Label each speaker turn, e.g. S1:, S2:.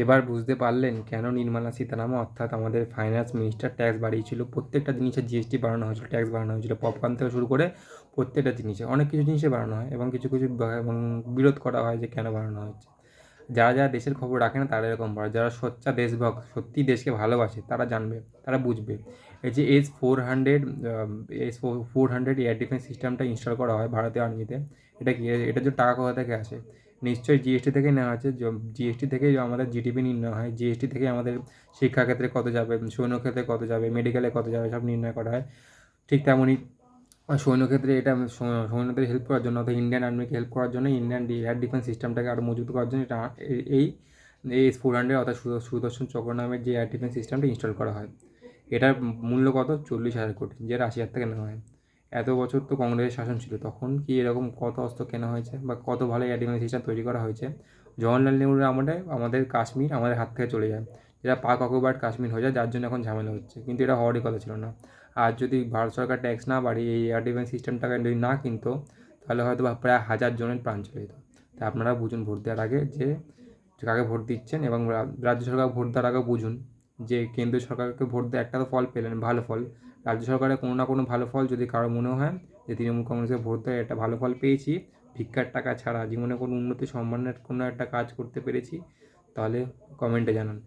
S1: এবার বুঝতে পারলেন কেন নির্মলা সীতারামন অর্থাৎ আমাদের ফাইন্যান্স মিনিস্টার ট্যাক্স বাড়িয়েছিল? প্রত্যেকটা জিনিসের জিএসটি বাড়ানো হয়েছিল, ট্যাক্স বাড়ানো হয়েছিল, পপকর্ন থেকে শুরু করে প্রত্যেকটা জিনিসে অনেক কিছু জিনিসে বাড়ানো হয় এবং কিছু কিছু এবং বিরোধ করা হয় যে কেন বাড়ানো হচ্ছে। যারা যারা দেশের খবর রাখে না তারা এরকম বলে, যারা সোচ্চা দেশভক্ত সত্যিই দেশকে ভালোবাসে তারা জানবে, তারা বুঝবে। এই যে S-400 S-400 এয়ার ডিফেন্স সিস্টেমটা ইনস্টল করা হয় ভারতীয় আর্মিতে, এটা কি, এটার জন্য টাকা কোথা থেকে আসে? নিশ্চয়ই জিএসটি থেকেই নেওয়া হয়েছে। জিএসটি থেকেই আমাদের জিডিপি নির্ণয় হয়, জিএসটি থেকেই আমাদের শিক্ষাক্ষেত্রে কত যাবে, সৈন্যক্ষেত্রে কত যাবে, মেডিকেলে কত যাবে, সব নির্ণয় করা হয়। ঠিক তেমনই সৈন্যক্ষেত্রে এটা সৈন্যদের হেল্প করার জন্য অর্থাৎ ইন্ডিয়ান আর্মিকে হেল্প করার জন্য, ইন্ডিয়ান এয়ার ডিফেন্স সিস্টেমটাকে আরও মজবুত করার জন্য এটা এই S-400 অর্থাৎ সুদর্শন চক্র নামের যে এয়ার ডিফেন্স সিস্টেমটা ইনস্টল করা হয়। এটার মূল্য কত? 40,000 কোটি, যে রাশিয়ার থেকে নেওয়া হয়। এত বছর তো কংগ্রেসের শাসন ছিল, তখন কি এরকম কত অস্ত্র কেনা হয়েছে বা কত ভালো এয়ার ডিফেন্স সিস্টেম তৈরি করা হয়েছে? জওহরলাল নেহরুর আমলে আমাদের কাশ্মীর আমাদের হাত থেকে চলে যায়, যেটা পাক অকুপায়েড কাশ্মীর হয়ে যায়, যার জন্য এখন ঝামেলা হচ্ছে, কিন্তু এটা হওয়ারই কথা ছিল না। আর যদি ভারত সরকার ট্যাক্স না বাড়িয়ে এই এয়ার ডিফেন্স সিস্টেমটাকে যদি না কিনতো, তাহলে হয়তো বা প্রায় 1,000 জনের প্রাণ চলে যেত। তাই আপনারা বুঝুন ভোট দেওয়ার আগে যে কাকে ভোট দিচ্ছেন, এবং রাজ্য সরকার ভোট দেওয়ার আগে বুঝুন যে কেন্দ্রীয় সরকারকে ভোট দিয়ে একটা তো ফল পেলেন, ভালো ফল। রাজ্য সরকারের কোনো না কোনো ভালো ফল যদি কারো মনে হয় যে তৃণমূল কংগ্রেসে ভোট দেওয়া একটা ভালো ফল পেয়েছি, ভিক্ষার টাকা ছাড়া জীবনে কোনো উন্নতি সম্মানের কোনো একটা কাজ করতে পেরেছি, তাহলে কমেন্টে জানান।